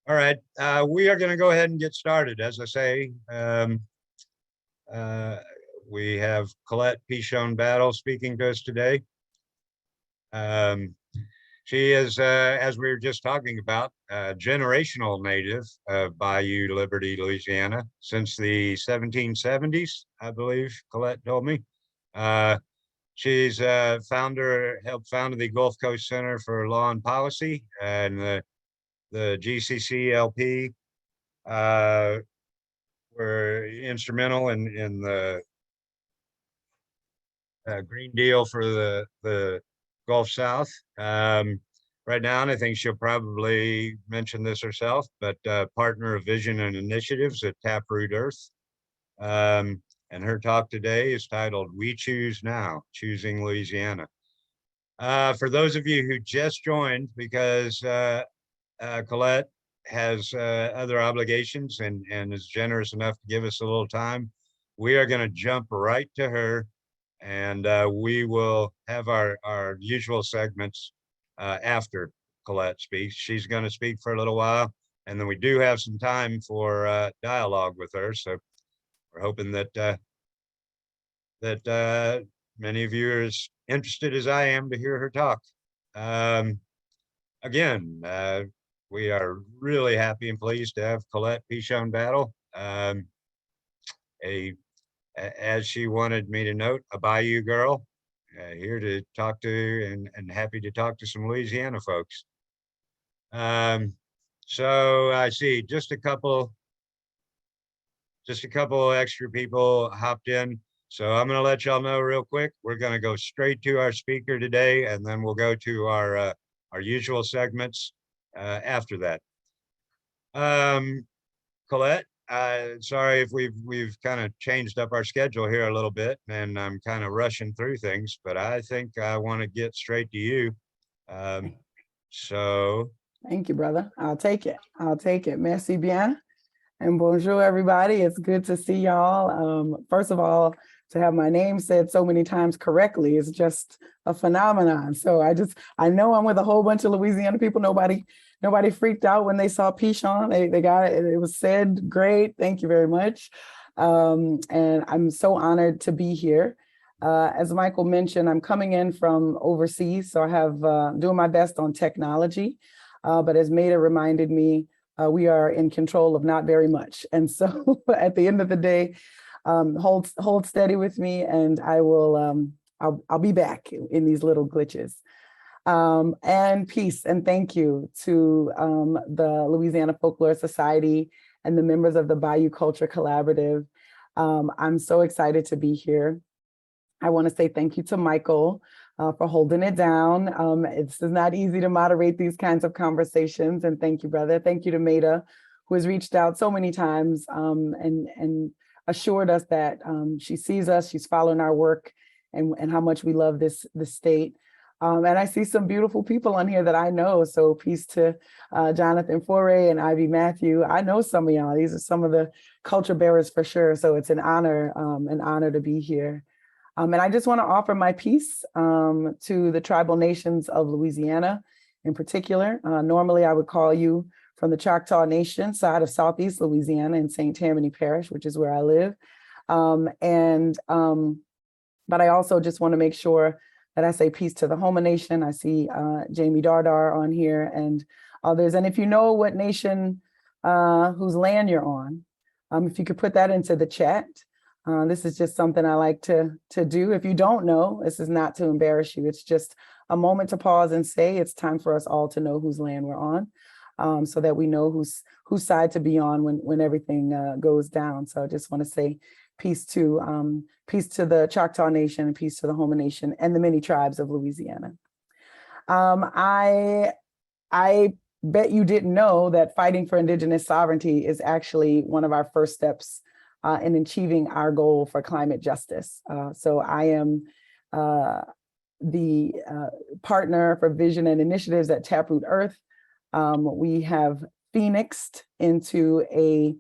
All right, we are going to go ahead and get started. As I say, uh, we have Colette Pichon Battle speaking to us today. Um, she is, as we were just talking about, a generational native of Bayou Liberty, Louisiana, since the 1770s, I believe Colette told me. She's helped found the Gulf Coast Center for Law and Policy and the GCCLP were instrumental in the Green Deal for the Gulf South. Right now, and I think she'll probably mention this herself, but partner of vision and initiatives at Taproot Earth. And her talk today is titled "We Choose Now, Choosing Louisiana." For those of you who just joined, because Colette has other obligations and is generous enough to give us a little time, we are going to jump right to her, and we will have our usual segments after Colette speaks. She's going to speak for a little while, and then we do have some time for dialogue with her. So we're hoping that many of you are as interested as I am to hear her talk. Again, we are really happy and pleased to have Colette Pichon Battle, as she wanted me to note, a Bayou girl, here to talk to and happy to talk to some Louisiana folks. So I see just a couple extra people hopped in. So I'm going to let y'all know real quick. We're going to go straight to our speaker today, and then we'll go to our usual segments after that. Colette, sorry if we've kind of changed up our schedule here a little bit, and I'm kind of rushing through things, but I think I want to get straight to you. So. Thank you, brother. I'll take it. I'll take it. Merci bien. And bonjour, everybody. It's good to see y'all. First of all, to have my name said so many times correctly is just a phenomenon. So I know I'm with a whole bunch of Louisiana people. Nobody freaked out when they saw Pichon. They got it. It was said great. Thank you very much. And I'm so honored to be here. As Michael mentioned, I'm coming in from overseas, so I have doing my best on technology. But as Maida reminded me, we are in control of not very much. And so at the end of the day, hold steady with me, and I will I'll be back in these little glitches. And peace and thank you to the Louisiana Folklore Society and the members of the Bayou Culture Collaborative. I'm so excited to be here. I want to say thank you to Michael for holding it down. It's not easy to moderate these kinds of conversations, and thank you, brother. Thank you to Maida, who has reached out so many times and assured us that she sees us, she's following our work, and how much we love this state. And I see some beautiful people on here that I know. So peace to Jonathan Foray and Ivy Matthew. I know some of y'all. These are some of the culture bearers for sure. So it's an honor to be here. And I just want to offer my peace to the tribal nations of Louisiana in particular. Normally, I would call you from the Choctaw Nation side of Southeast Louisiana in St. Tammany Parish, which is where I live. But I also just want to make sure that I say peace to the Homa Nation. I see Jamie Dardar on here and others. And if you know what nation, whose land you're on, if you could put that into the chat. This is just something I like to do. If you don't know, this is not to embarrass you. It's just a moment to pause and say it's time for us all to know whose land we're on, so that we know whose side to be on when everything goes down. So I just want to say peace to the Choctaw Nation and peace to the Homa Nation and the many tribes of Louisiana. I bet you didn't know that fighting for Indigenous sovereignty is actually one of our first steps in achieving our goal for climate justice. So I am the partner for vision and initiatives at Taproot Earth. We have phoenixed into a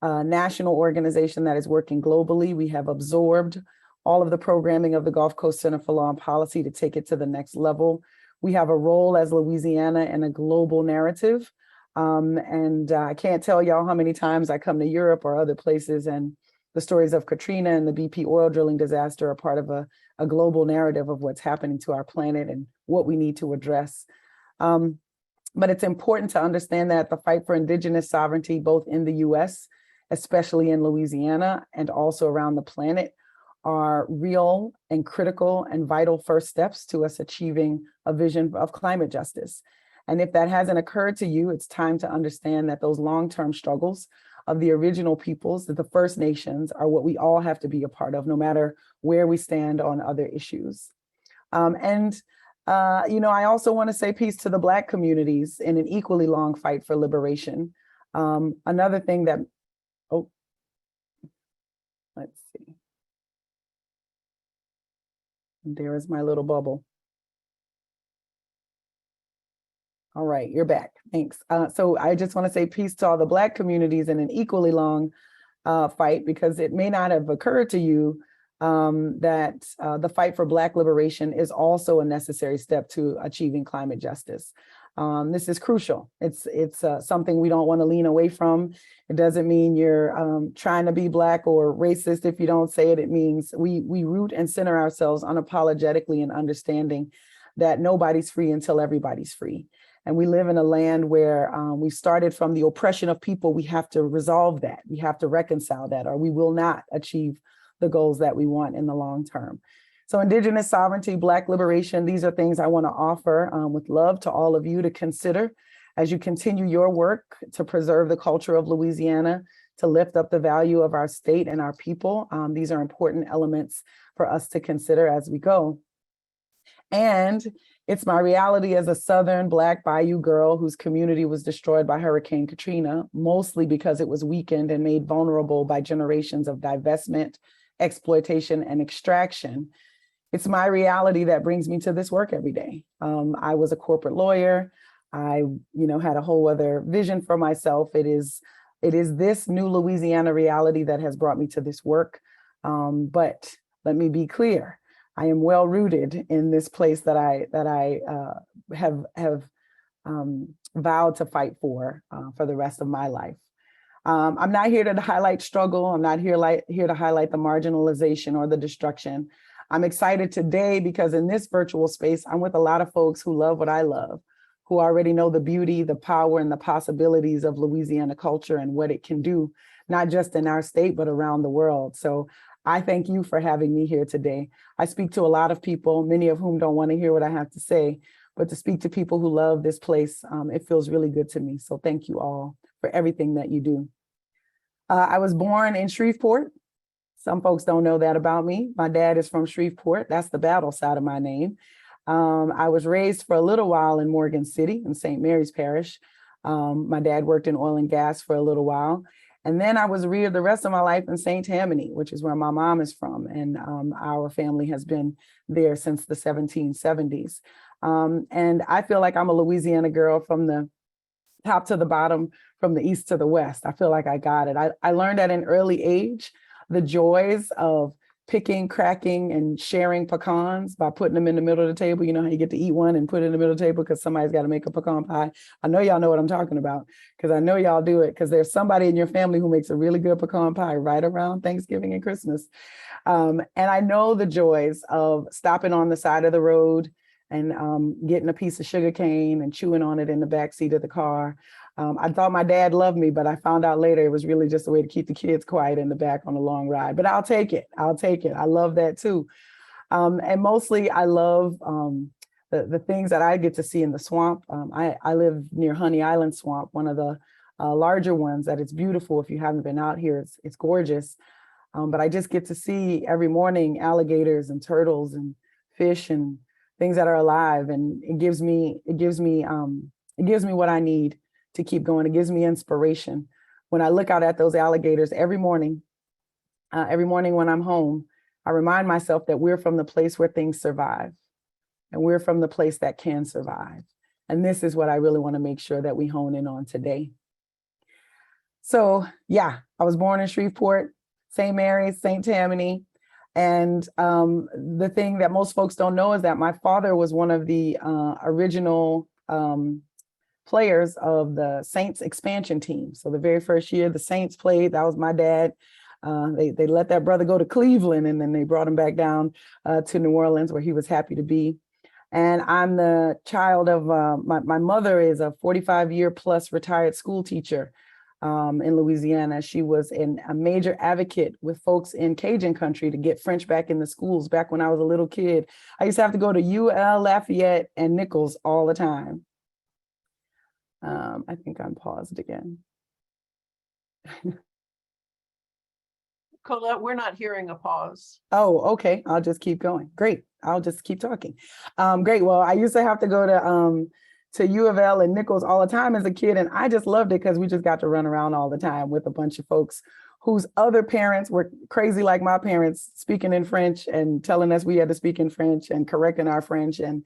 national organization that is working globally. We have absorbed all of the programming of the Gulf Coast Center for Law and Policy to take it to the next level. We have a role as Louisiana in a global narrative And I can't tell y'all how many times I come to Europe or other places, and the stories of Katrina and the BP oil drilling disaster are part of a global narrative of what's happening to our planet and what we need to address. But it's important to understand that the fight for indigenous sovereignty, both in the US, especially in Louisiana, and also around the planet, are real and critical and vital first steps to us achieving a vision of climate justice. And if that hasn't occurred to you, it's time to understand that those long-term struggles of the original peoples, that the First Nations, are what we all have to be a part of, no matter where we stand on other issues. I also want to say peace to the Black communities in an equally long fight for liberation. Another thing that, let's see. There is my little bubble. All right, you're back. Thanks. So I just want to say peace to all the Black communities in an equally long fight, because it may not have occurred to you that the fight for Black liberation is also a necessary step to achieving climate justice. This is crucial. It's something we don't want to lean away from. It doesn't mean you're trying to be Black or racist if you don't say it. It means we root and center ourselves unapologetically in understanding that nobody's free until everybody's free. And we live in a land where we started from the oppression of people. We have to resolve that. We have to reconcile that, or we will not achieve the goals that we want in the long term. So indigenous sovereignty, Black liberation, these are things I want to offer with love to all of you to consider as you continue your work to preserve the culture of Louisiana, to lift up the value of our state and our people. These are important elements for us to consider as we go. And it's my reality as a Southern Black Bayou girl whose community was destroyed by Hurricane Katrina, mostly because it was weakened and made vulnerable by generations of divestment, exploitation, and extraction. It's my reality that brings me to this work every day. I was a corporate lawyer. I, had a whole other vision for myself. It is this new Louisiana reality that has brought me to this work. But let me be clear. I am well rooted in this place that I have vowed to fight for the rest of my life. I'm not here to highlight struggle. I'm not here to highlight the marginalization or the destruction. I'm excited today because in this virtual space, I'm with a lot of folks who love what I love, who already know the beauty, the power, and the possibilities of Louisiana culture and what it can do, not just in our state, but around the world. So I thank you for having me here today. I speak to a lot of people, many of whom don't want to hear what I have to say, but to speak to people who love this place, it feels really good to me. So thank you all for everything that you do. I was born in Shreveport. Some folks don't know that about me. My dad is from Shreveport. That's the battle side of my name. I was raised for a little while in Morgan City in St. Mary's Parish. My dad worked in oil and gas for a little while. And then I was reared the rest of my life in St. Tammany, which is where my mom is from. And our family has been there since the 1770s. And I feel like I'm a Louisiana girl from the top to the bottom, from the east to the west. I feel like I got it. I learned at an early age the joys of picking, cracking, and sharing pecans by putting them in the middle of the table. You know how you get to eat one and put it in the middle of the table because somebody's got to make a pecan pie. I know y'all know what I'm talking about because I know y'all do it because there's somebody in your family who makes a really good pecan pie right around Thanksgiving and Christmas. And I know the joys of stopping on the side of the road and getting a piece of sugar cane and chewing on it in the back seat of the car. I thought my dad loved me, but I found out later it was really just a way to keep the kids quiet in the back on a long ride. But I'll take it. I'll take it. I love that too. And mostly I love the things that I get to see in the swamp. I live near Honey Island Swamp, one of the larger ones that it's beautiful. If you haven't been out here, it's gorgeous. But I just get to see every morning alligators and turtles and fish and things that are alive. And it gives me what I need to keep going. It gives me inspiration. When I look out at those alligators every morning when I'm home, I remind myself that we're from the place where things survive and we're from the place that can survive. And this is what I really want to make sure that we hone in on today. So yeah, I was born in Shreveport, St. Mary's, St. Tammany. And the thing that most folks don't know is that my father was one of the original players of the Saints expansion team. So the very first year the Saints played, that was my dad. They let that brother go to Cleveland, and then they brought him back down to New Orleans, where he was happy to be. And I'm the child of, my mother is a 45-year plus retired school teacher in Louisiana. She was a major advocate with folks in Cajun country to get French back in the schools back when I was a little kid. I used to have to go to UL, Lafayette, and Nichols all the time. I think I'm paused again. Colette, we're not hearing a pause. Oh, okay. I'll just keep going. Great. I'll just keep talking. Great. Well, I used to have to go to U of L and Nichols all the time as a kid, and I just loved it because we just got to run around all the time with a bunch of folks whose other parents were crazy like my parents, speaking in French and telling us we had to speak in French and correcting our French. And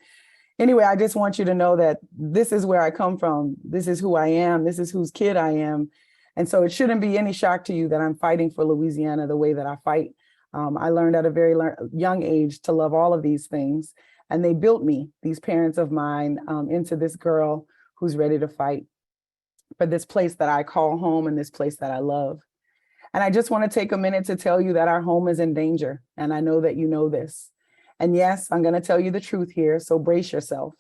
anyway, I just want you to know that this is where I come from. This is who I am. This is whose kid I am. And so it shouldn't be any shock to you that I'm fighting for Louisiana the way that I fight. I learned at a very young age to love all of these things. And they built me, these parents of mine, into this girl who's ready to fight for this place that I call home and this place that I love. And I just want to take a minute to tell you that our home is in danger. And I know that you know this. And yes, I'm going to tell you the truth here. So brace yourself.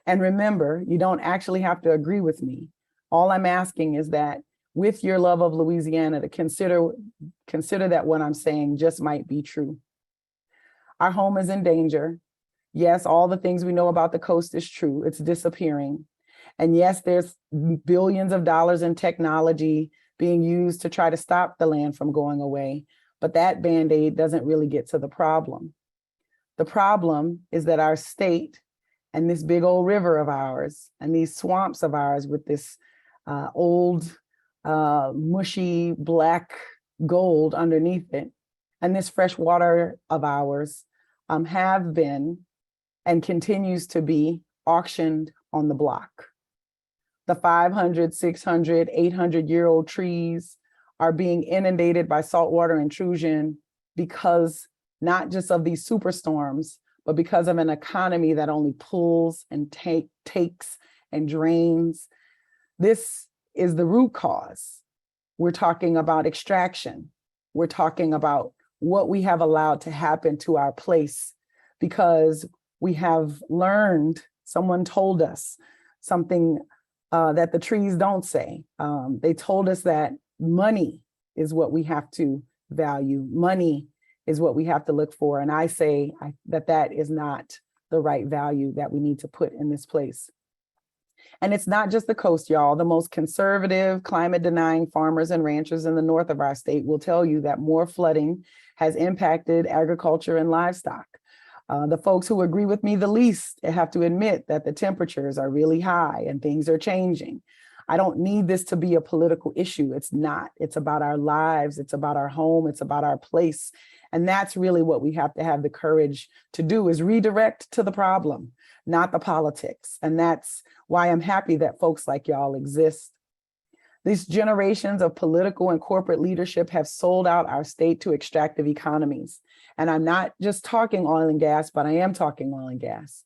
And remember, you don't actually have to agree with me. All I'm asking is that with your love of Louisiana, to consider that what I'm saying just might be true. Our home is in danger. Yes, all the things we know about the coast is true. It's disappearing. And yes, there's billions of dollars in technology being used to try to stop the land from going away. But that Band-Aid doesn't really get to the problem. The problem is that our state and this big old river of ours and these swamps of ours with this old, mushy black gold underneath it, and this fresh water of ours have been and continues to be auctioned on the block. The 500, 600, 800-year-old trees are being inundated by saltwater intrusion because not just of these superstorms, but because of an economy that only pulls and takes and drains. This is the root cause. We're talking about extraction. We're talking about what we have allowed to happen to our place because we have learned, someone told us something that the trees don't say. They told us that money is what we have to value. Money is what we have to look for. And I say that is not the right value that we need to put in this place. And it's not just the coast, y'all. The most conservative, climate-denying farmers and ranchers in the north of our state will tell you that more flooding has impacted agriculture and livestock. The folks who agree with me the least have to admit that the temperatures are really high and things are changing. I don't need this to be a political issue. It's not. It's about our lives. It's about our home. It's about our place. And that's really what we have to have the courage to do, is redirect to the problem, not the politics. And that's why I'm happy that folks like y'all exist. These generations of political and corporate leadership have sold out our state to extractive economies. And I'm not just talking oil and gas, but I am talking oil and gas.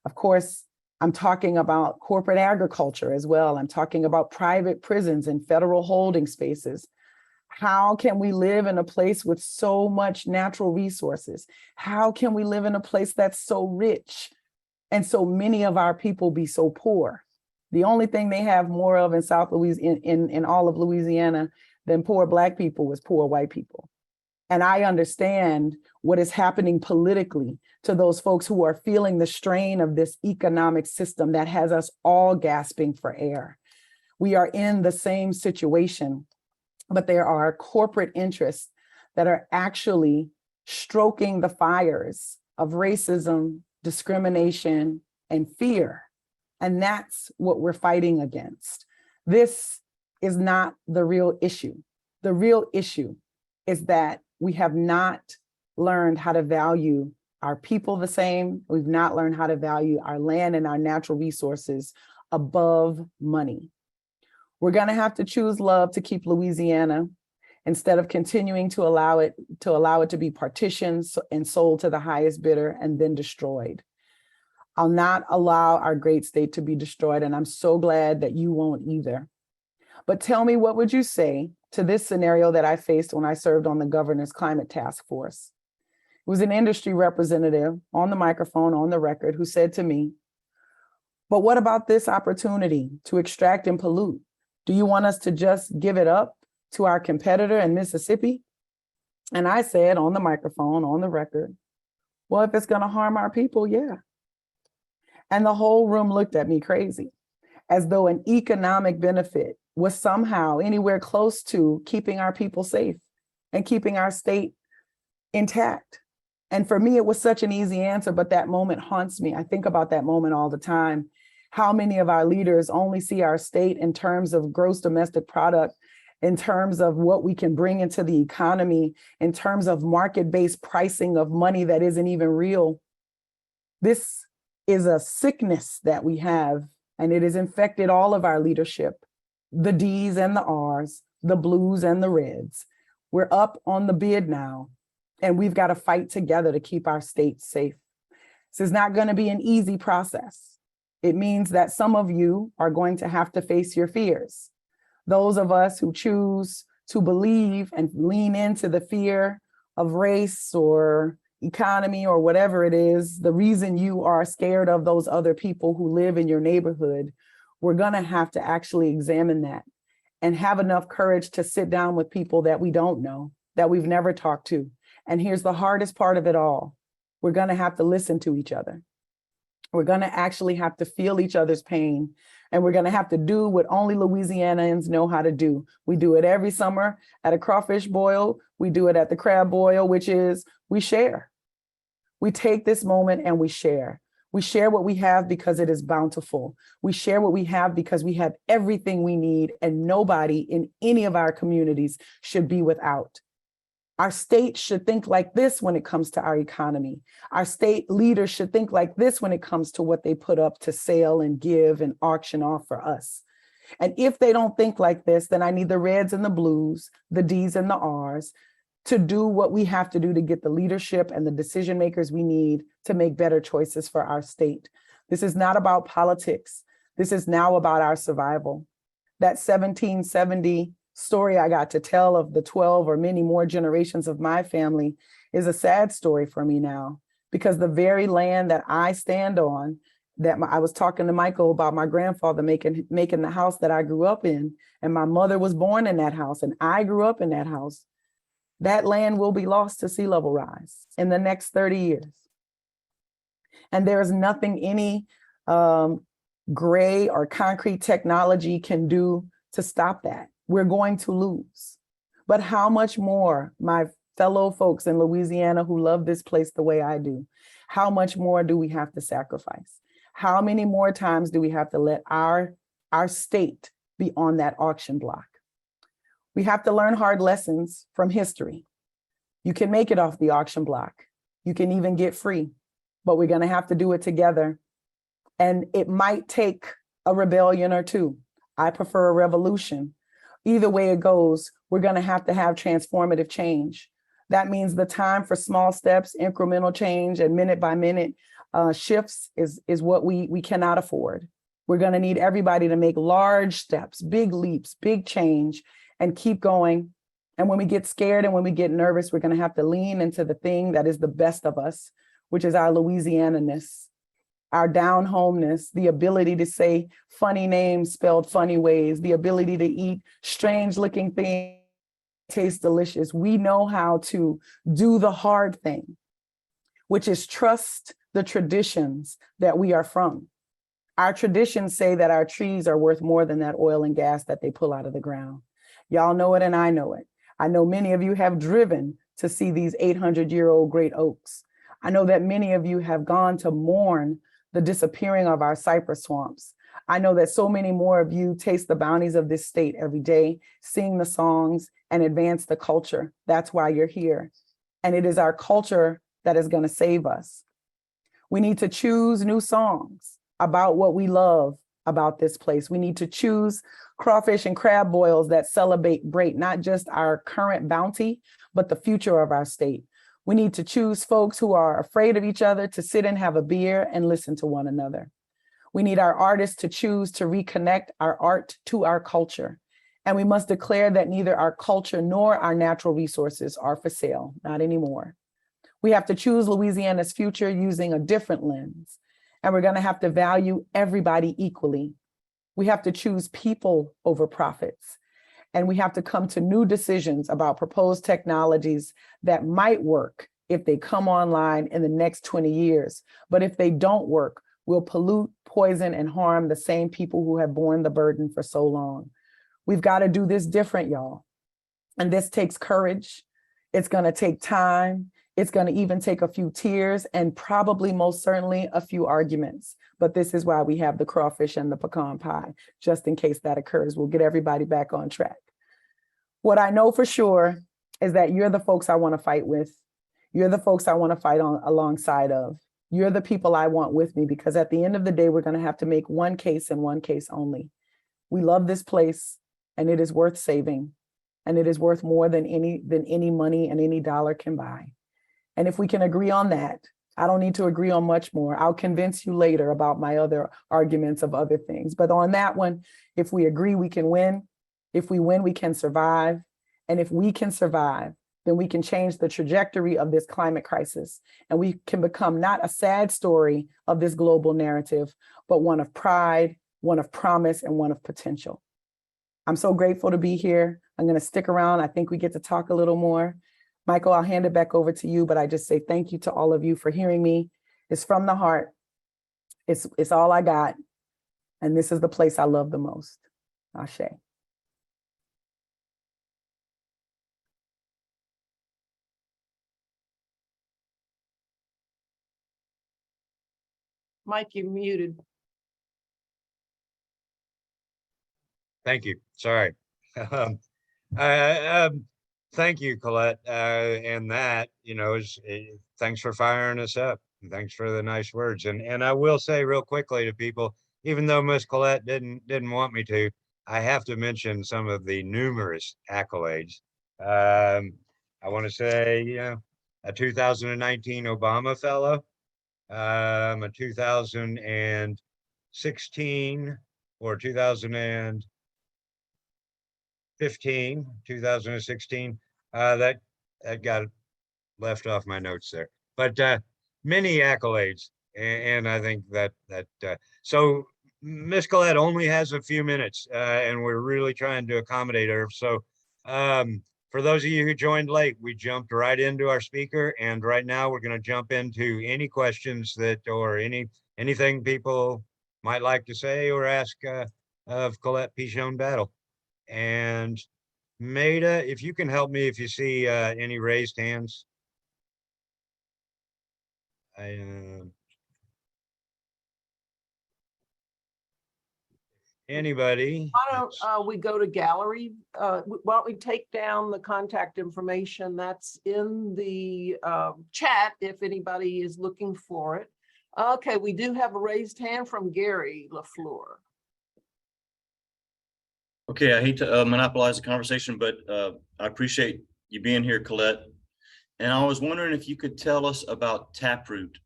Of course, I'm talking about corporate agriculture as well. I'm talking about private prisons and federal holding spaces. How can we live in a place with so much natural resources? How can we live in a place that's so rich and so many of our people be so poor? The only thing they have more of in South Louisiana, in all of Louisiana, than poor Black people was poor white people. And I understand what is happening politically to those folks who are feeling the strain of this economic system that has us all gasping for air. We are in the same situation, but there are corporate interests that are actually stroking the fires of racism, discrimination, and fear. And that's what we're fighting against. This is not the real issue. The real issue is that we have not learned how to value our people the same. We've not learned how to value our land and our natural resources above money. We're going to have to choose love to keep Louisiana instead of continuing to allow it to be partitioned and sold to the highest bidder and then destroyed. I'll not allow our great state to be destroyed, and I'm so glad that you won't either. But tell me, what would you say to this scenario that I faced when I served on the governor's climate task force? It was an industry representative on the microphone, on the record, who said to me, but what about this opportunity to extract and pollute? Do you want us to just give it up to our competitor in Mississippi? And I said on the microphone, on the record, well, if it's going to harm our people, yeah. And the whole room looked at me crazy, as though an economic benefit was somehow anywhere close to keeping our people safe and keeping our state intact. And for me, it was such an easy answer, but that moment haunts me. I think about that moment all the time. How many of our leaders only see our state in terms of gross domestic product, in terms of what we can bring into the economy, in terms of market-based pricing of money that isn't even real. This is a sickness that we have, and it has infected all of our leadership, the D's and the R's, the blues and the reds. We're up on the bid now, and we've got to fight together to keep our state safe. This is not going to be an easy process. It means that some of you are going to have to face your fears. Those of us who choose to believe and lean into the fear of race or economy or whatever it is, the reason you are scared of those other people who live in your neighborhood, we're going to have to actually examine that and have enough courage to sit down with people that we don't know, that we've never talked to. And here's the hardest part of it all. We're going to have to listen to each other. We're going to actually have to feel each other's pain. And we're going to have to do what only Louisianians know how to do. We do it every summer at a crawfish boil. We do it at the crab boil, which is we share. We take this moment and we share. We share what we have because it is bountiful. We share what we have because we have everything we need, and nobody in any of our communities should be without. Our state should think like this when it comes to our economy. Our state leaders should think like this when it comes to what they put up to sell and give and auction off for us. And if they don't think like this, then I need the reds and the blues, the D's and the R's, to do what we have to do to get the leadership and the decision makers we need to make better choices for our state. This is not about politics. This is now about our survival. That 1770 story I got to tell of the 12 or many more generations of my family is a sad story for me now, because the very land that I stand on, I was talking to Michael about my grandfather making the house that I grew up in, and my mother was born in that house, and I grew up in that house. That land will be lost to sea level rise in the next 30 years. And there is nothing any gray or concrete technology can do to stop that. We're going to lose. But how much more, my fellow folks in Louisiana who love this place the way I do, how much more do we have to sacrifice? How many more times do we have to let our state be on that auction block? We have to learn hard lessons from history. You can make it off the auction block. You can even get free, but we're going to have to do it together. And it might take a rebellion or two. I prefer a revolution. Either way it goes, we're going to have transformative change. That means the time for small steps, incremental change, and minute by minute shifts is what we cannot afford. We're going to need everybody to make large steps, big leaps, big change, and keep going. And when we get scared and when we get nervous, we're going to have to lean into the thing that is the best of us, which is our Louisiana-ness, our down-homeness, the ability to say funny names spelled funny ways, the ability to eat strange-looking things, taste delicious. We know how to do the hard thing, which is trust the traditions that we are from. Our traditions say that our trees are worth more than that oil and gas that they pull out of the ground. Y'all know it and I know it. I know many of you have driven to see these 800-year-old great oaks. I know that many of you have gone to mourn the disappearing of our cypress swamps. I know that so many more of you taste the bounties of this state every day, sing the songs, and advance the culture. That's why you're here. And it is our culture that is going to save us. We need to choose new songs about what we love about this place. We need to choose crawfish and crab boils that celebrate not just our current bounty, but the future of our state. We need to choose folks who are afraid of each other to sit and have a beer and listen to one another. We need our artists to choose to reconnect our art to our culture. And we must declare that neither our culture nor our natural resources are for sale, not anymore. We have to choose Louisiana's future using a different lens. And we're going to have to value everybody equally. We have to choose people over profits. And we have to come to new decisions about proposed technologies that might work if they come online in the next 20 years. But if they don't work, will pollute, poison, and harm the same people who have borne the burden for so long. We've got to do this different, y'all. And this takes courage. It's going to take time. It's going to even take a few tears and probably most certainly a few arguments. But this is why we have the crawfish and the pecan pie, just in case that occurs. We'll get everybody back on track. What I know for sure is that you're the folks I want to fight with. You're the folks I want to fight on alongside of. You're the people I want with me, because at the end of the day, we're going to have to make one case and one case only. We love this place and it is worth saving, and it is worth more than any money and any dollar can buy. And if we can agree on that, I don't need to agree on much more. I'll convince you later about my other arguments of other things. But on that one, if we agree, we can win. If we win, we can survive. And if we can survive, then we can change the trajectory of this climate crisis. And we can become not a sad story of this global narrative, but one of pride, one of promise, and one of potential. I'm so grateful to be here. I'm going to stick around. I think we get to talk a little more. Michael, I'll hand it back over to you, but I just say thank you to all of you for hearing me. It's from the heart. It's all I got. And this is the place I love the most. Ashe. Mike, you're muted. Thank you. Sorry. Thank you, Colette. And that, thanks for firing us up. And thanks for the nice words. And I will say real quickly to people, even though Miss Colette didn't want me to, I have to mention some of the numerous accolades. I want to say, a 2019 Obama Fellow, a 2016 or 2016, that got left off my notes there, but many accolades. And I think that so Miss Colette only has a few minutes, and we're really trying to accommodate her. So for those of you who joined late, we jumped right into our speaker, and right now we're going to jump into any questions or anything people might like to say or ask of Colette Pichon Battle. And Maida, if you can help me, if you see any raised hands. Anybody? Why don't we go to gallery? Why don't we take down the contact information that's in the chat if anybody is looking for it. Okay, we do have a raised hand from Gary LaFleur. Okay, I hate to monopolize the conversation, but I appreciate you being here, Colette. And I was wondering if you could tell us about Taproot,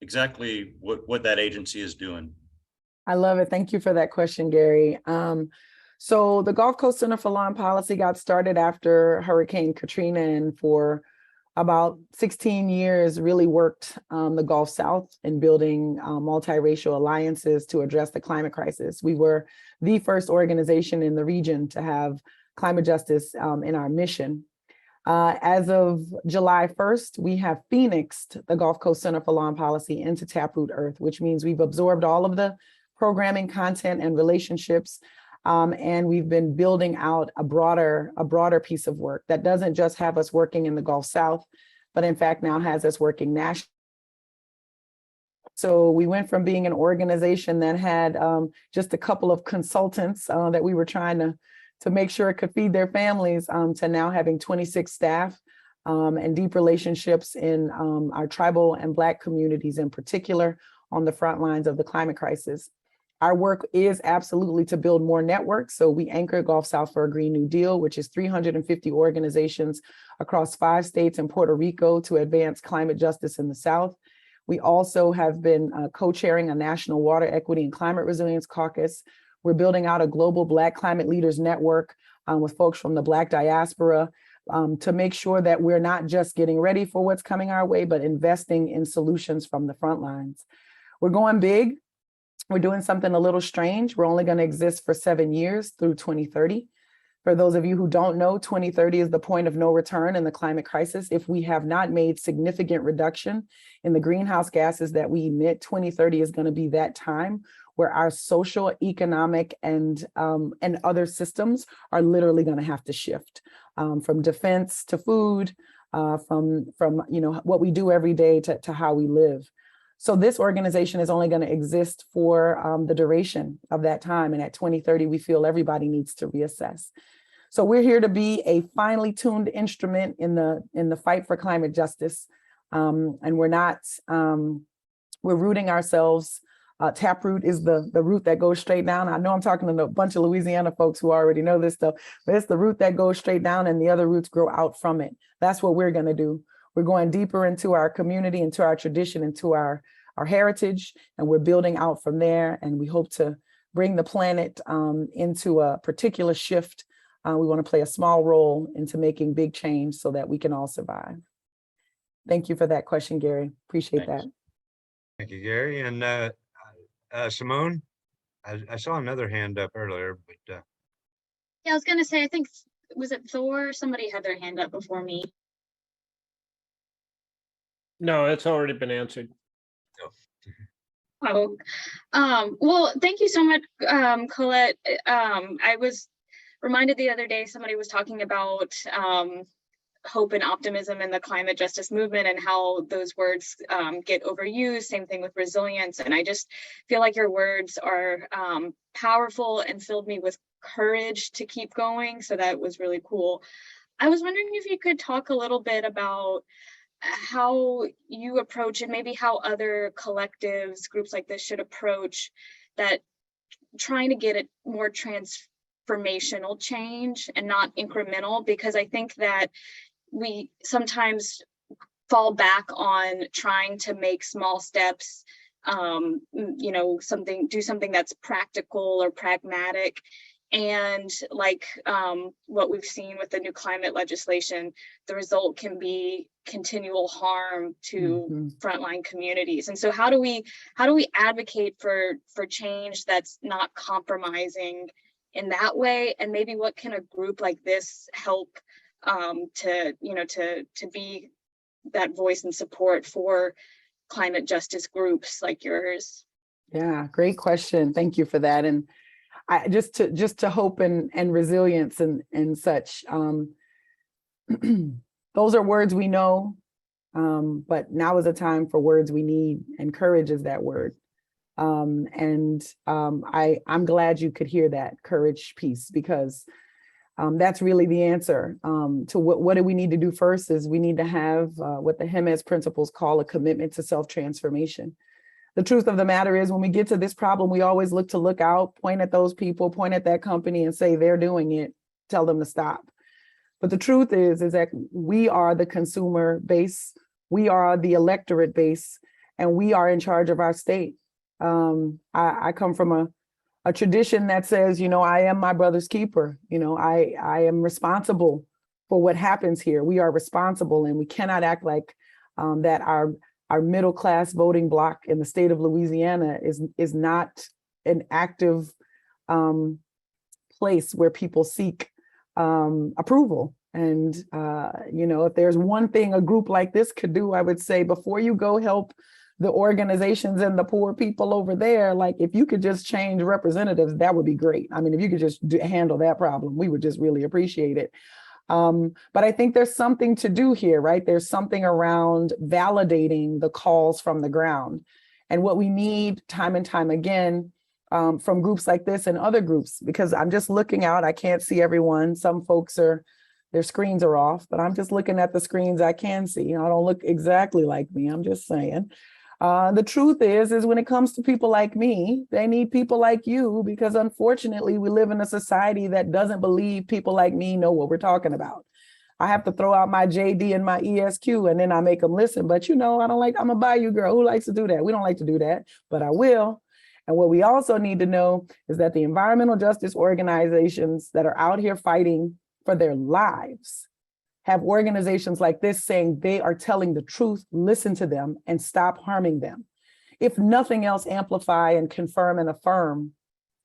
exactly what that agency is doing. I love it. Thank you for that question, Gary. So the Gulf Coast Center for Law and Policy got started after Hurricane Katrina, and for about 16 years really worked the Gulf South in building multiracial alliances to address the climate crisis. We were the first organization in the region to have climate justice in our mission. As of July 1st, we have phoenixed the Gulf Coast Center for Law and Policy into Taproot Earth, which means we've absorbed all of the programming, content, and relationships. And we've been building out a broader piece of work that doesn't just have us working in the Gulf South, but in fact now has us working nationally. So we went from being an organization that had just a couple of consultants that we were trying to make sure it could feed their families, to now having 26 staff and deep relationships in our tribal and Black communities in particular on the front lines of the climate crisis. Our work is absolutely to build more networks. So we anchor Gulf South for a Green New Deal, which is 350 organizations across 5 states and Puerto Rico to advance climate justice in the South. We also have been co-chairing a national water equity and climate resilience caucus. We're building out a global Black climate leaders network with folks from the Black diaspora to make sure that we're not just getting ready for what's coming our way, but investing in solutions from the front lines. We're going big. We're doing something a little strange. We're only going to exist for 7 years through 2030. For those of you who don't know, 2030 is the point of no return in the climate crisis. If we have not made significant reduction in the greenhouse gases that we emit, 2030 is going to be that time where our social, economic, and other systems are literally going to have to shift from defense to food, from what we do every day to how we live. So this organization is only going to exist for the duration of that time. And at 2030, we feel everybody needs to reassess. So we're here to be a finely tuned instrument in the fight for climate justice. And we're rooting ourselves. Taproot is the route that goes straight down. I know I'm talking to a bunch of Louisiana folks who already know this stuff, but it's the route that goes straight down and the other roots grow out from it. That's what we're going to do. We're going deeper into our community, into our tradition, into our heritage, and we're building out from there. And we hope to bring the planet into a particular shift. We want to play a small role into making big change so that we can all survive. Thank you for that question, Gary. Appreciate Thanks. that. Thank you, Gary. And Simone, I saw another hand up earlier, but Yeah, I was gonna say, I think, was it Thor? Somebody had their hand up before me. No, it's already been answered. Oh, well, thank you so much, Colette. I was reminded the other day, somebody was talking about hope and optimism in the climate justice movement and how those words get overused. Same thing with resilience. And I just feel like your words are powerful and filled me with courage to keep going. So that was really cool. I was wondering if you could talk a little bit about how you approach and maybe how other collectives, groups like this should approach that, trying to get it more transformational change and not incremental, because I think that we sometimes fall back on trying to make small steps, do something that's practical or pragmatic. And like what we've seen with the new climate legislation, the result can be continual harm to frontline communities. And so how do we advocate for change that's not compromising in that way? And maybe what can a group like this help to be that voice and support for climate justice groups like yours? Yeah, great question. Thank you for that. And I just to hope and resilience and such. Those are words we know, but now is a time for words we need, and courage is that word. I'm glad you could hear that courage piece, because that's really the answer to what do we need to do first. Is we need to have what the Jimenez principles call a commitment to self-transformation. The truth of the matter is, when we get to this problem, we always look out, point at those people, point at that company and say, they're doing it, tell them to stop. But the truth is that we are the consumer base, we are the electorate base, and we are in charge of our state. I come from a tradition that says, I am my brother's keeper. I am responsible for what happens here. We are responsible, and we cannot act like that our middle class voting bloc in the state of Louisiana is not an active place where people seek approval. And if there's one thing a group like this could do, I would say, before you go help the organizations and the poor people over there, like, if you could just change representatives, that would be great. I mean, if you could just handle that problem, we would just really appreciate it. But I think there's something to do here, right? There's something around validating the calls from the ground. And what we need time and time again from groups like this and other groups, because I'm just looking out, I can't see everyone. Some folks their screens are off, but I'm just looking at the screens I can see. I don't look exactly like me, I'm just saying. The truth is when it comes to people like me, they need people like you, because unfortunately we live in a society that doesn't believe people like me know what we're talking about. I have to throw out my JD and my ESQ and then I make them listen. But you know, I'm a Bayou girl. Who likes to do that? We don't like to do that, but I will. And what we also need to know is that the environmental justice organizations that are out here fighting for their lives have organizations like this saying they are telling the truth, listen to them, and stop harming them. If nothing else, amplify and confirm and affirm.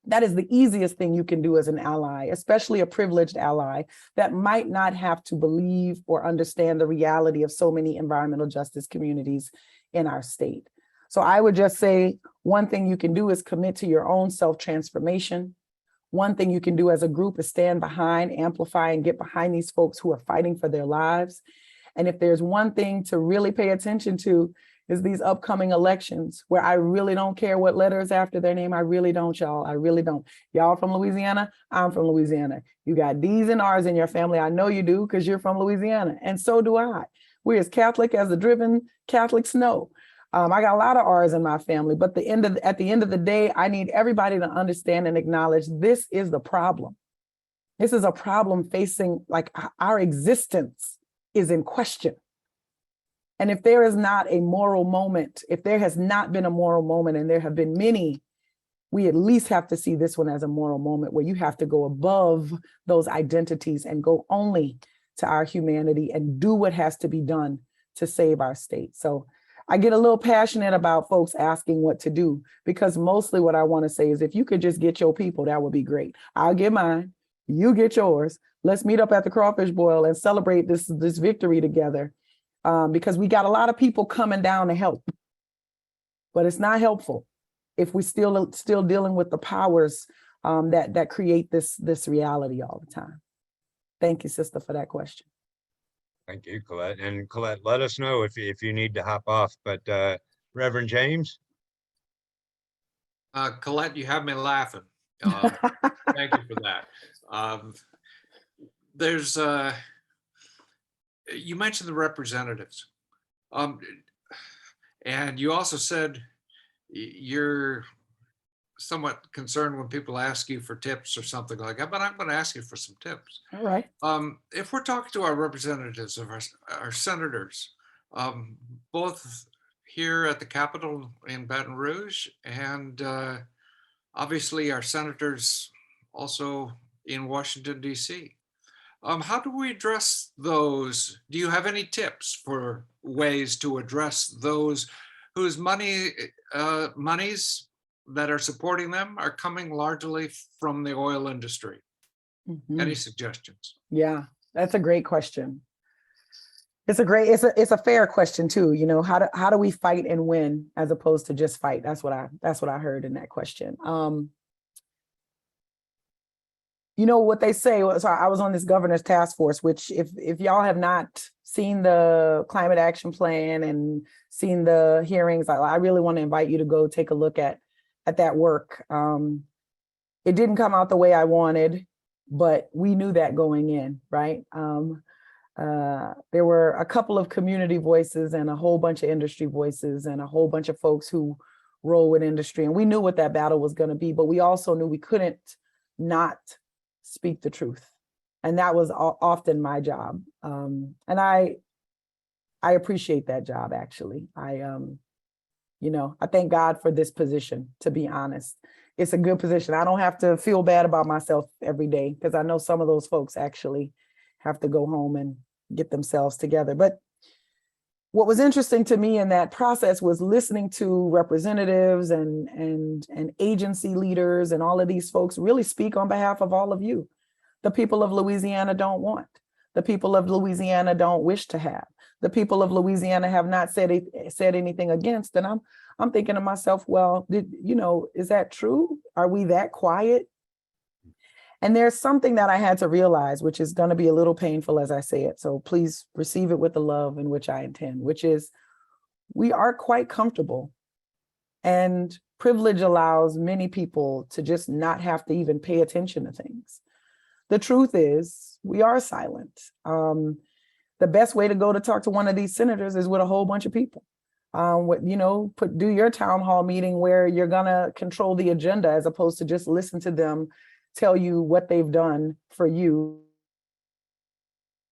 That is the easiest thing you can do as an ally, especially a privileged ally that might not have to believe or understand the reality of so many environmental justice communities in our state. So I would just say one thing you can do is commit to your own self-transformation. One thing you can do as a group is stand behind, amplify, and get behind these folks who are fighting for their lives. And if there's one thing to really pay attention to, is these upcoming elections, where I really don't care what letter is after their name. I really don't, y'all. I really don't. Y'all from Louisiana? I'm from Louisiana. You got D's and R's in your family. I know you do, because you're from Louisiana. And so do I. We're as Catholic as the driven Catholics know. I got a lot of R's in my family, but at the end of the day, I need everybody to understand and acknowledge this is the problem. This is a problem facing, like, our existence is in question. And if there is not a moral moment, if there has not been a moral moment, and there have been many, we at least have to see this one as a moral moment where you have to go above those identities and go only to our humanity and do what has to be done to save our state. So I get a little passionate about folks asking what to do, because mostly what I want to say is if you could just get your people, that would be great. I'll get mine, you get yours. Let's meet up at the Crawfish Boil and celebrate this victory together. Because we got a lot of people coming down to help, but it's not helpful if we still dealing with the powers that create this reality all the time. Thank you, sister, for that question. Thank you, Colette. And Colette, let us know if you need to hop off. But Reverend James? Colette, you have me laughing. Thank you for that. You mentioned the representatives. And you also said you're somewhat concerned when people ask you for tips or something like that, but I'm going to ask you for some tips. All right. If we're talking to our representatives of our senators, both here at the Capitol in Baton Rouge, and obviously our senators also in Washington, D.C., how do we address those? Do you have any tips for ways to address those whose monies that are supporting them are coming largely from the oil industry? Mm-hmm. Any suggestions? Yeah, that's a great question. It's a fair question too. You know, how do we fight and win as opposed to just fight? That's what I heard in that question. You know what they say. So I was on this governor's task force, which if y'all have not seen the climate action plan and seen the hearings, I really want to invite you to go take a look at that work. It didn't come out the way I wanted, but we knew that going in, right? There were a couple of community voices and a whole bunch of industry voices and a whole bunch of folks who roll with industry. And we knew what that battle was going to be, but we also knew we couldn't not speak the truth. And that was often my job. And I appreciate that job, actually. I thank God for this position, to be honest. It's a good position. I don't have to feel bad about myself every day, because I know some of those folks actually have to go home and get themselves together. But what was interesting to me in that process was listening to representatives and agency leaders and all of these folks really speak on behalf of all of you. The people of Louisiana don't want. The people of Louisiana don't wish to have. The people of Louisiana have not said anything against. And I'm thinking to myself, well, is that true? Are we that quiet? And there's something that I had to realize, which is going to be a little painful as I say it. So please receive it with the love in which I intend, which is we are quite comfortable. And privilege allows many people to just not have to even pay attention to things. The truth is we are silent. The best way to go to talk to one of these senators is with a whole bunch of people. do your town hall meeting where you're gonna control the agenda as opposed to just listen to them tell you what they've done for you.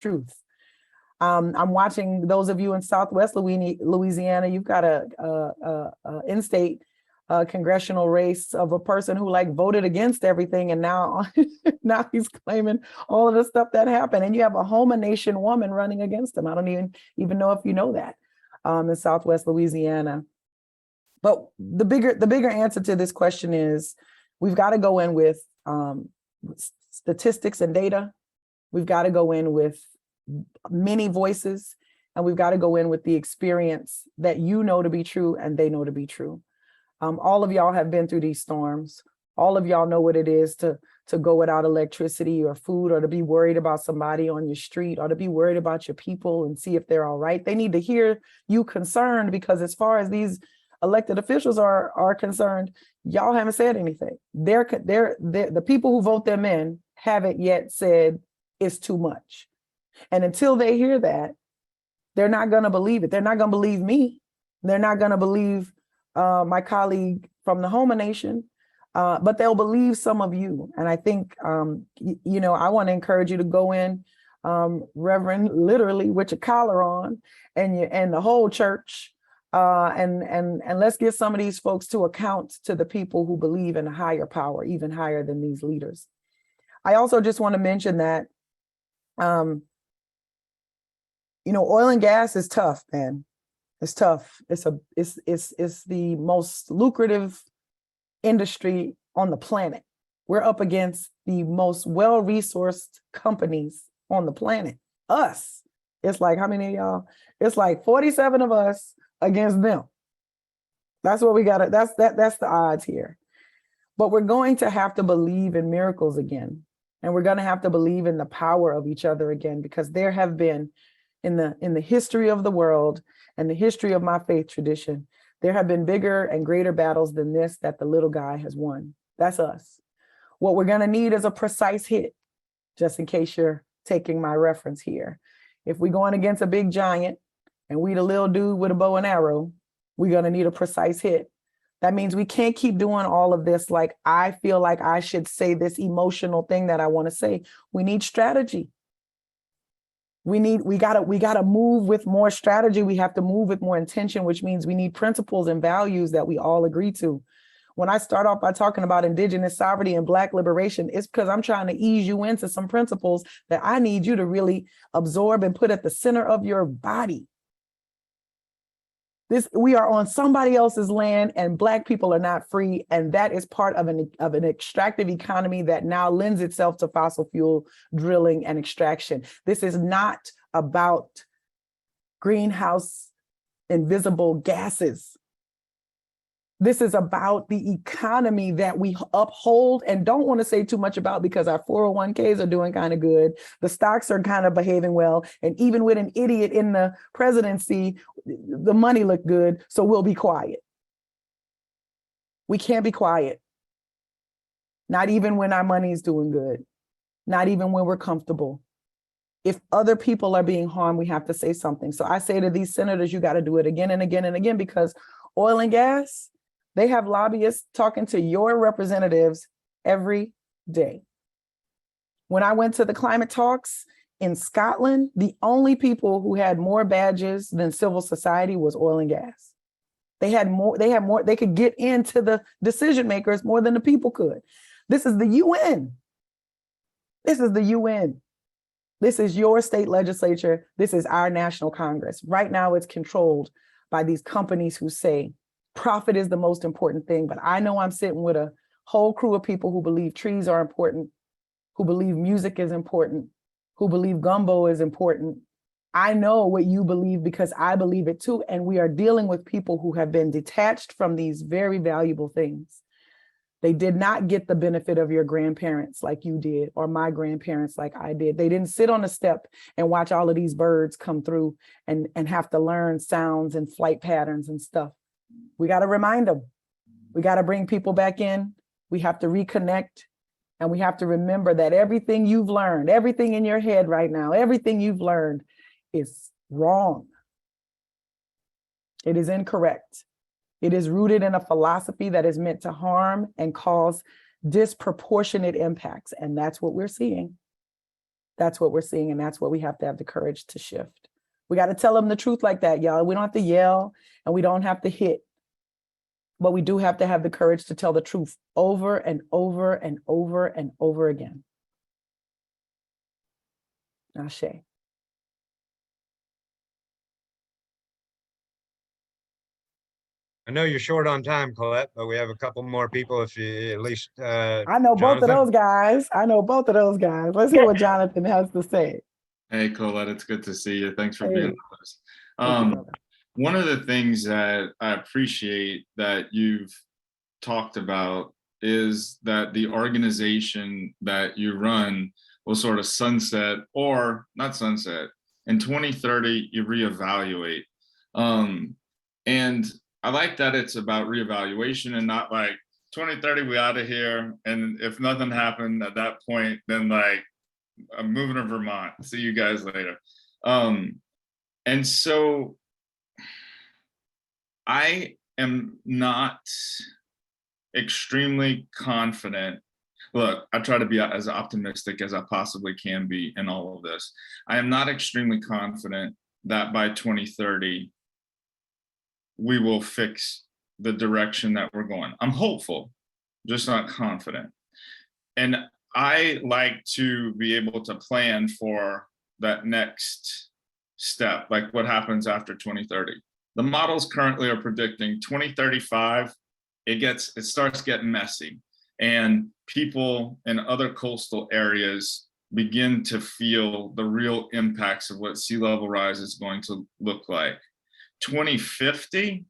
Truth. I'm watching those of you in Southwest Louisiana. You've got a in-state congressional race of a person who like voted against everything, and now now he's claiming all of the stuff that happened. And you have a Homa Nation woman running against him. I don't even know if you know that in Southwest Louisiana. But the bigger answer to this question is we've got to go in with statistics and data. We've got to go in with many voices, and we've got to go in with the experience that you know to be true and they know to be true. All of y'all have been through these storms. All of y'all know what it is to go without electricity or food, or to be worried about somebody on your street, or to be worried about your people and see if they're all right. They need to hear you concerned, because as far as these elected officials are concerned, y'all haven't said anything. The people who vote them in haven't yet said it's too much. And until they hear that, they're not going to believe it. They're not going to believe me. They're not going to believe my colleague from the Homa Nation, but they'll believe some of you. And I think, I want to encourage you to go in, Reverend, literally with your collar on and the whole church, and let's get some of these folks to account to the people who believe in a higher power, even higher than these leaders. I also just want to mention that, oil and gas is tough, man. It's tough. It's the most lucrative industry on the planet. We're up against the most well-resourced companies on the planet. Us. It's like, how many of y'all? It's like 47 of us against them. That's what we got. That's the odds here. But we're going to have to believe in miracles again. And we're going to have to believe in the power of each other again, because there have been in the history of the world and the history of my faith tradition, there have been bigger and greater battles than this that the little guy has won. That's us. What we're going to need is a precise hit, just in case you're taking my reference here. If we're going against a big giant and we the little dude with a bow and arrow, we're going to need a precise hit. That means we can't keep doing all of this like I feel like I should say this emotional thing that I want to say. We need strategy. We gotta move with more strategy. We have to move with more intention, which means we need principles and values that we all agree to. When I start off by talking about indigenous sovereignty and Black liberation, it's because I'm trying to ease you into some principles that I need you to really absorb and put at the center of your body. We are on somebody else's land, and Black people are not free, and that is part of an extractive economy that now lends itself to fossil fuel drilling and extraction. This is not about greenhouse invisible gases. This is about the economy that we uphold and don't want to say too much about, because our 401ks are doing kind of good. The stocks are kind of behaving well. And even with an idiot in the presidency, the money looked good. So we'll be quiet. We can't be quiet. Not even when our money is doing good. Not even when we're comfortable. If other people are being harmed, we have to say something. So I say to these senators, you got to do it again and again and again, because oil and gas, they have lobbyists talking to your representatives every day. When I went to the climate talks in Scotland, the only people who had more badges than civil society was oil and gas. They could get into the decision makers more than the people could. This is the UN. This is the UN. This is your state legislature. This is our national Congress. Right now, it's controlled by these companies who say profit is the most important thing. But I know I'm sitting with a whole crew of people who believe trees are important, who believe music is important, who believe gumbo is important. I know what you believe because I believe it too. And we are dealing with people who have been detached from these very valuable things. They did not get the benefit of your grandparents like you did, or my grandparents like I did. They didn't sit on a step and watch all of these birds come through and have to learn sounds and flight patterns and stuff. We got to remind them. We got to bring people back in. We have to reconnect. And we have to remember that everything you've learned, everything in your head right now, everything you've learned is wrong. It is incorrect. It is rooted in a philosophy that is meant to harm and cause disproportionate impacts. And that's what we're seeing. That's what we're seeing. And that's what we have to have the courage to shift. We got to tell them the truth like that, y'all. We don't have to yell and we don't have to hit. But we do have to have the courage to tell the truth over and over and over and over again. Ashe. I know you're short on time, Colette, but we have a couple more people if you at least, I know both of Jonathan? those guys. I know both of those guys. Let's hear what Jonathan has to say. Hey, Colette, it's good to see you. Thanks for Hey. being with us. Thank you, brother. One of the things that I appreciate that you've talked about is that the organization that you run will sort of sunset, or not sunset. In 2030, you reevaluate. And I like that it's about reevaluation and not like 2030, we out of here. And if nothing happened at that point, then like, I'm moving to Vermont. See you guys later. And so I am not extremely confident. Look, I try to be as optimistic as I possibly can be in all of this. I am not extremely confident that by 2030, we will fix the direction that we're going. I'm hopeful, just not confident. And I like to be able to plan for that next step, like what happens after 2030. The models currently are predicting 2035, it starts getting messy, and people in other coastal areas begin to feel the real impacts of what sea level rise is going to look like. 2050,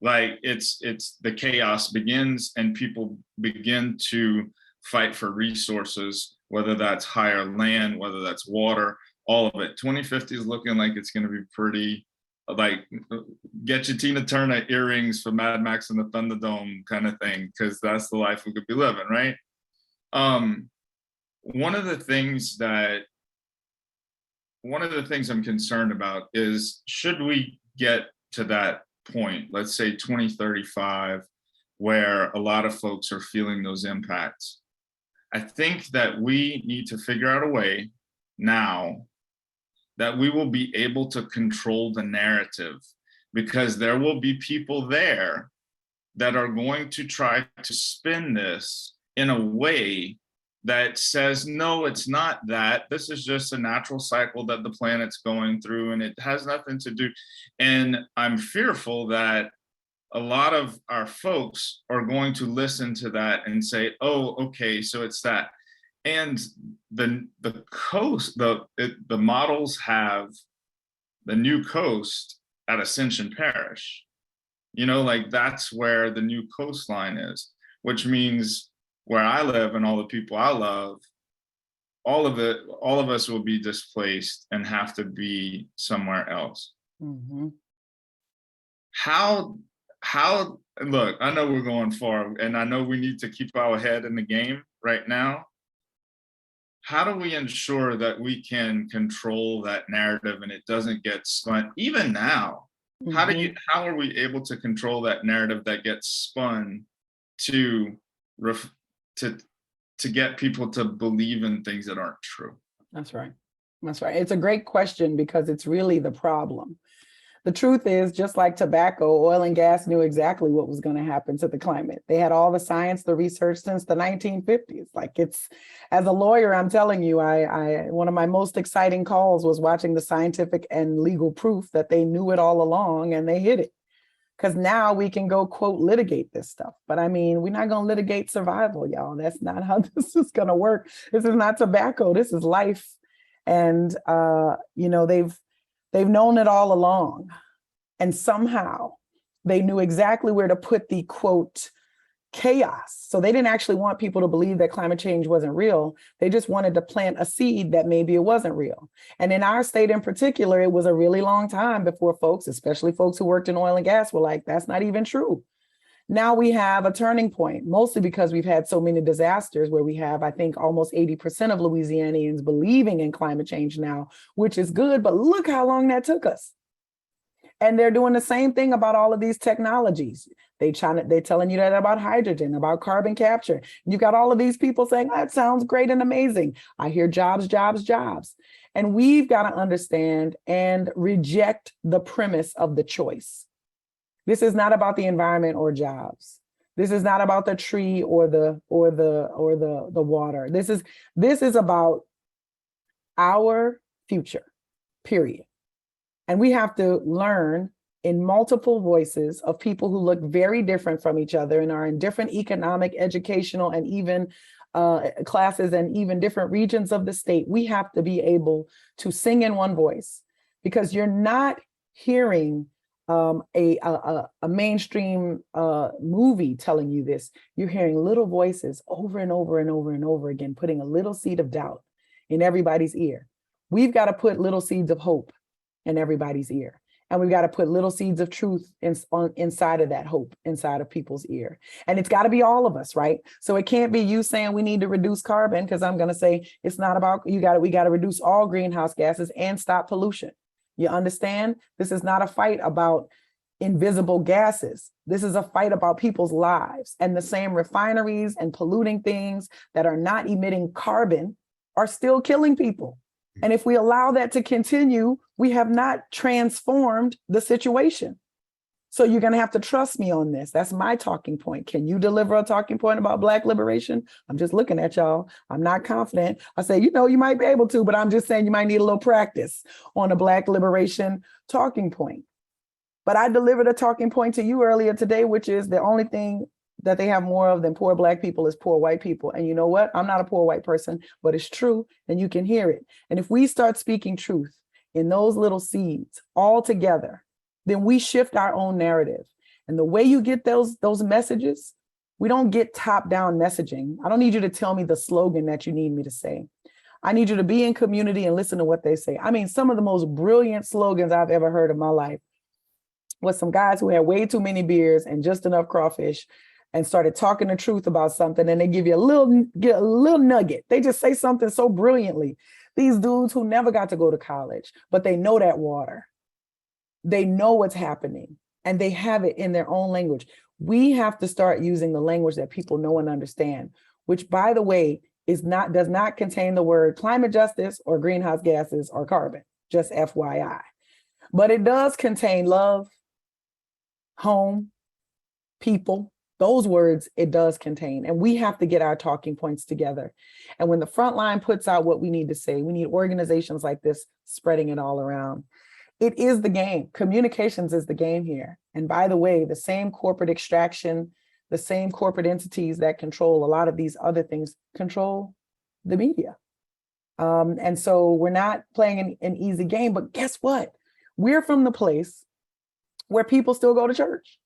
like it's the chaos begins and people begin to fight for resources, whether that's higher land, whether that's water, all of it. 2050 is looking like it's going to be pretty, like, get your Tina Turner earrings for Mad Max and the Thunderdome kind of thing, because that's the life we could be living, right? One of the things I'm concerned about is, should we get to that point, let's say 2035, where a lot of folks are feeling those impacts, I think that we need to figure out a way now that we will be able to control the narrative, because there will be people there that are going to try to spin this in a way that says, no, it's not that. This is just a natural cycle that the planet's going through and it has nothing to do. And I'm fearful that a lot of our folks are going to listen to that and say, oh, okay, so it's that. And the models have the new coast at Ascension Parish. You know, like that's where the new coastline is, which means where I live and all the people I love, all of us will be displaced and have to be somewhere else. Mm-hmm. How, look, I know we're going far and I know we need to keep our head in the game right now. How do we ensure that we can control that narrative and it doesn't get spun? Even now, Mm-hmm. how are we able to control that narrative that gets spun to get people to believe in things that aren't true? That's right. That's right. It's a great question because it's really the problem. The truth is, just like tobacco, oil and gas knew exactly what was going to happen to the climate. They had all the science, the research since the 1950s. Like, it's, as a lawyer, I'm telling you, one of my most exciting calls was watching the scientific and legal proof that they knew it all along and they hid it. Because now we can go, quote, litigate this stuff. But I mean, we're not going to litigate survival, y'all. That's not how this is going to work. This is not tobacco. This is life. And, you know, they've known it all along. And somehow they knew exactly where to put the, quote, chaos. So they didn't actually want people to believe that climate change wasn't real. They just wanted to plant a seed that maybe it wasn't real. And in our state in particular, it was a really long time before folks, especially folks who worked in oil and gas, were like, that's not even true. Now we have a turning point, mostly because we've had so many disasters where we have, I think, almost 80% of Louisianians believing in climate change now, which is good, but look how long that took us. And they're doing the same thing about all of these technologies. They're telling you that about hydrogen, about carbon capture. You got all of these people saying, that sounds great and amazing. I hear jobs, jobs, jobs. And we've got to understand and reject the premise of the choice. This is not about the environment or jobs. This is not about the tree or the water. This is about our future, period. And we have to learn in multiple voices of people who look very different from each other and are in different economic, educational, and even classes and even different regions of the state. We have to be able to sing in one voice, because you're not hearing a mainstream movie telling you this. You're hearing little voices over and over and over and over again, putting a little seed of doubt in everybody's ear. We've got to put little seeds of hope in everybody's ear. And we've got to put little seeds of truth inside of that hope, inside of people's ear. And it's got to be all of us, right? So it can't be you saying we need to reduce carbon, because I'm going to say it's not about we got to reduce all greenhouse gases and stop pollution. You understand? This is not a fight about invisible gases. This is a fight about people's lives. And the same refineries and polluting things that are not emitting carbon are still killing people. And if we allow that to continue, we have not transformed the situation. So you're going to have to trust me on this. That's my talking point. Can you deliver a talking point about Black liberation? I'm just looking at y'all. I'm not confident. I say, you might be able to, but I'm just saying you might need a little practice on a Black liberation talking point. But I delivered a talking point to you earlier today, which is the only thing that they have more of than poor Black people is poor white people. And you know what? I'm not a poor white person, but it's true, and you can hear it. And if we start speaking truth in those little seeds all together, then we shift our own narrative. And the way you get those messages, we don't get top-down messaging. I don't need you to tell me the slogan that you need me to say. I need you to be in community and listen to what they say. I mean, some of the most brilliant slogans I've ever heard in my life was some guys who had way too many beers and just enough crawfish and started talking the truth about something, and they give you a little nugget. They just say something so brilliantly. These dudes who never got to go to college, but they know that water. They know what's happening, and they have it in their own language. We have to start using the language that people know and understand, which, by the way, does not contain the word climate justice or greenhouse gases or carbon, just FYI. But it does contain love, home, people. Those words it does contain, and we have to get our talking points together. And when the front line puts out what we need to say, we need organizations like this spreading it all around. It is the game. Communications is the game here. And by the way, the same corporate extraction, the same corporate entities that control a lot of these other things control the media. And so we're not playing an easy game, but guess what? We're from the place where people still go to church.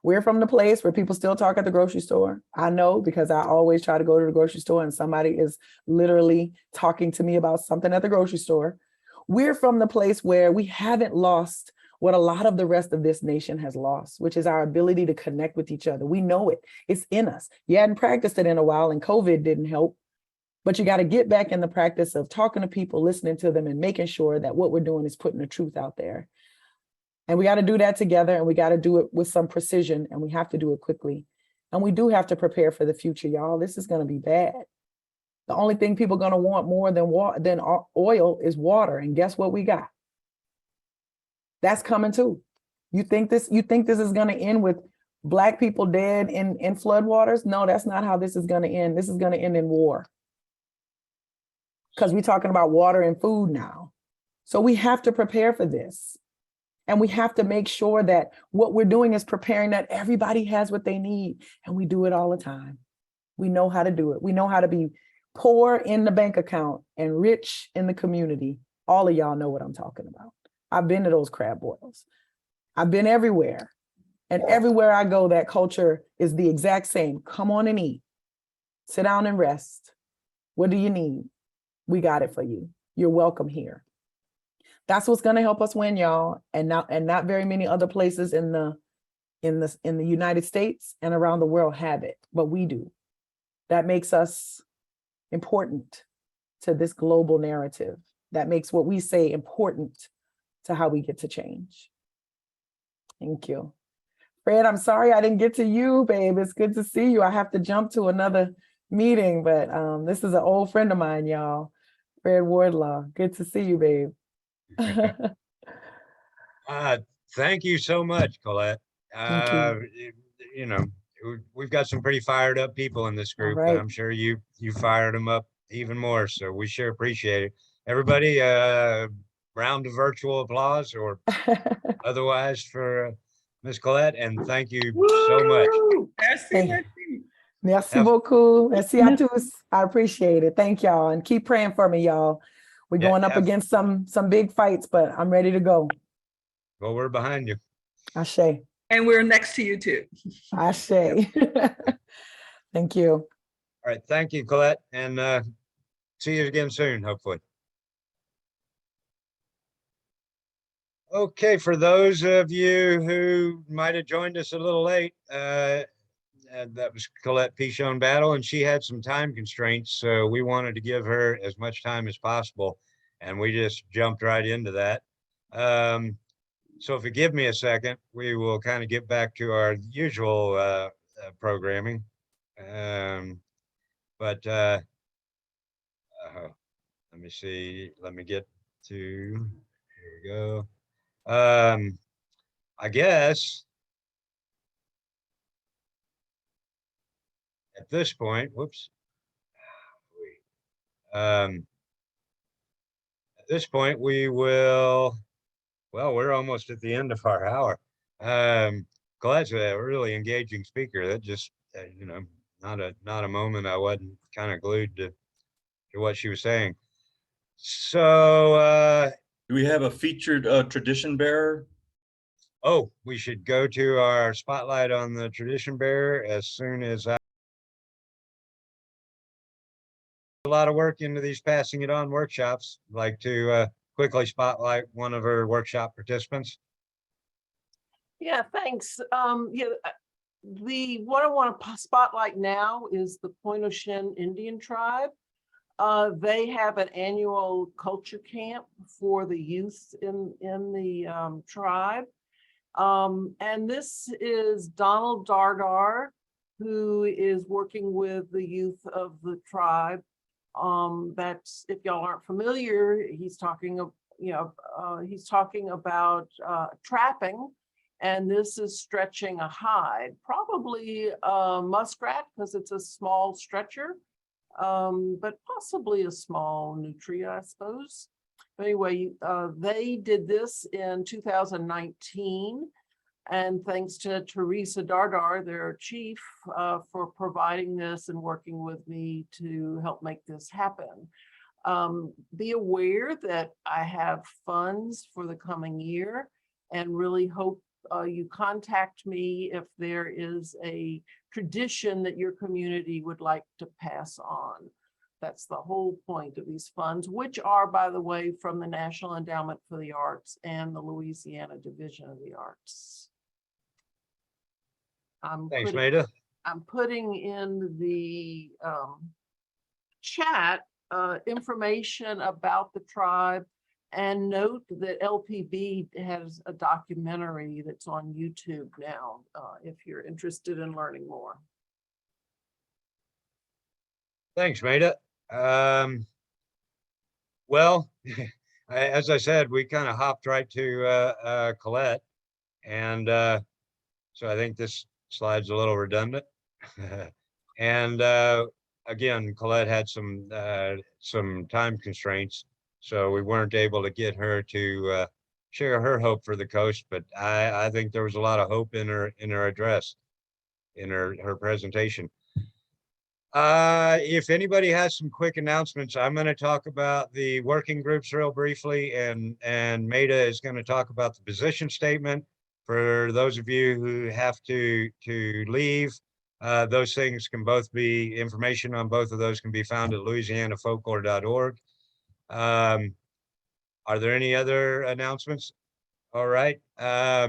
We're from the place where people still talk at the grocery store. I know, because I always try to go to the grocery store and somebody is literally talking to me about something at the grocery store. We're from the place where we haven't lost what a lot of the rest of this nation has lost, which is our ability to connect with each other. We know it. It's in us. You hadn't practiced it in a while, and COVID didn't help. But you got to get back in the practice of talking to people, listening to them, and making sure that what we're doing is putting the truth out there. And we got to do that together, and we got to do it with some precision, and we have to do it quickly. And we do have to prepare for the future, y'all. This is going to be bad. The only thing people are going to want more than oil is water. And guess what we got? That's coming too. You think this is going to end with Black people dead in floodwaters? No, that's not how this is going to end. This is going to end in war. Because we're talking about water and food now. So we have to prepare for this. And we have to make sure that what we're doing is preparing that everybody has what they need. And we do it all the time. We know how to do it. We know how to be poor in the bank account and rich in the community. All of y'all know what I'm talking about. I've been to those crab boils. I've been everywhere. And everywhere I go, that culture is the exact same. Come on and eat. Sit down and rest. What do you need? We got it for you. You're welcome here. That's what's going to help us win, y'all. And not very many other places in the United States and around the world have it, but we do. That makes us important to this global narrative. That makes what we say important to how we get to change. Thank you. Fred, I'm sorry I didn't get to you, babe. It's good to see you. I have to jump to another meeting, but this is an old friend of mine, y'all. Fred Wardlaw. Good to see you, babe. Thank you so much, Colette. Thank you. You know, we've got some pretty fired up people in this All group, and right. I'm sure you fired them up even more. So we sure appreciate it. Everybody, round of virtual applause or otherwise for Miss Colette, and thank you so much. Thank you. Merci beaucoup. Merci à tous. I appreciate it. Thank y'all. And keep praying for me, y'all. We're Yeah, going up against some big fights, but I'm ready to go. Well, we're behind you. Ashe. And we're next to you too. Ashe. Thank you. All right. Thank you, Colette. And see you again soon, hopefully. Okay, for those of you who might have joined us a little late, that was Colette Pichon Battle, and she had some time constraints, so we wanted to give her as much time as possible, and we just jumped right into that. So if you give me a second, we will kind of get back to our usual programming. But let me see. Let me get to. Here we go. I guess at this point, whoops. At this point, we will. Well, we're almost at the end of our hour. Colette's a really engaging speaker. That just, you know, not a moment I wasn't kind of glued to what she was saying. So, Do we have a featured tradition bearer? oh, we should go to our spotlight on the tradition bearer as soon as I. A lot of work into these passing it on workshops. I'd like to quickly spotlight one of our workshop participants. Yeah, thanks. The what I want to spotlight now is the Pointe-au-Chien Indian tribe. They have an annual culture camp for the youth in the tribe. And this is Donald Dardar, who is working with the youth of the tribe. That's, if y'all aren't familiar, he's talking of, he's talking about trapping, and this is stretching a hide, probably a muskrat because it's a small stretcher, but possibly a small nutria, I suppose. But anyway, they did this in 2019. And thanks to Teresa Dardar, their chief, for providing this and working with me to help make this happen. Be aware that I have funds for the coming year, and really hope you contact me if there is a tradition that your community would like to pass on. That's the whole point of these funds, which are, by the way, from the National Endowment for the Arts and the Louisiana Division of the Arts. Thanks, Maida. I'm putting in the chat information about the tribe, and note that LPB has a documentary that's on YouTube now, if you're interested in learning more. Thanks, Maida. Well, as I said, we kind of hopped right to Colette, and so I think this slide's a little redundant. And again, Colette had some time constraints, so we weren't able to get her to share her hope for the coast. But I think there was a lot of hope in her address, in her presentation. If anybody has some quick announcements, I'm going to talk about the working groups real briefly, and Maida is going to talk about the position statement. For those of you who have to leave, those things can both be, information on both of those can be found at louisianafolklore.org. Are there any other announcements? All right. I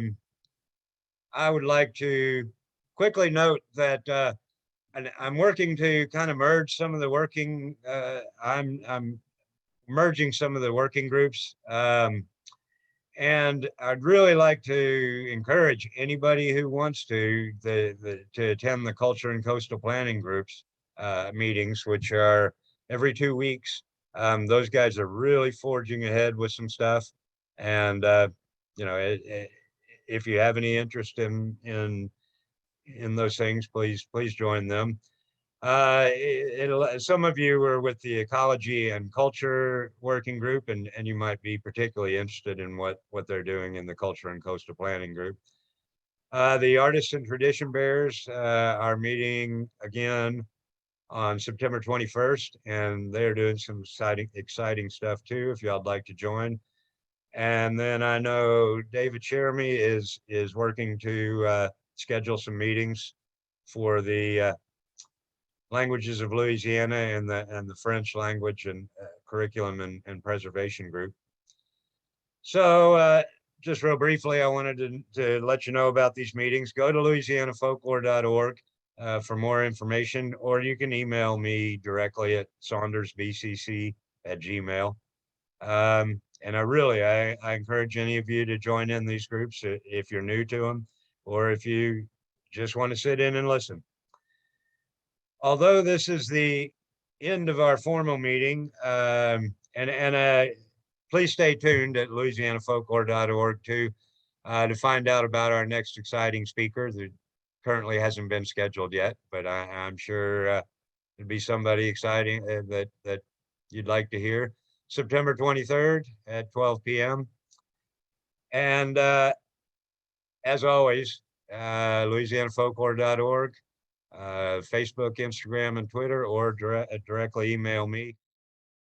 would like to quickly note that and I'm working to kind of merge some of the working, I'm merging some of the working groups. And I'd really like to encourage anybody who wants to attend the Culture and Coastal Planning Groups meetings, which are every 2 weeks. Those guys are really forging ahead with some stuff. And, if you have any interest in those things, please join them. Some of you are with the Ecology and Culture Working Group, and you might be particularly interested in what they're doing in the Culture and Coastal Planning Group. The Artists and Tradition Bearers are meeting again on September 21st, and they're doing some exciting stuff too, if y'all'd like to join. And then I know David Cheremy is working to schedule some meetings for the Languages of Louisiana and the French language and curriculum and preservation group. So just real briefly, I wanted to let you know about these meetings. Go to louisianafolklore.org for more information, or you can email me directly at saundersbcc@gmail. And I encourage any of you to join in these groups if you're new to them, or if you just want to sit in and listen. Although this is the end of our formal meeting, please stay tuned at louisianafolklore.org to find out about our next exciting speaker that currently hasn't been scheduled yet, but I'm sure it'll be somebody exciting that you'd like to hear. September 23rd at 12 p.m. And as always, louisianafolklore.org, Facebook, Instagram, and Twitter, or directly email me.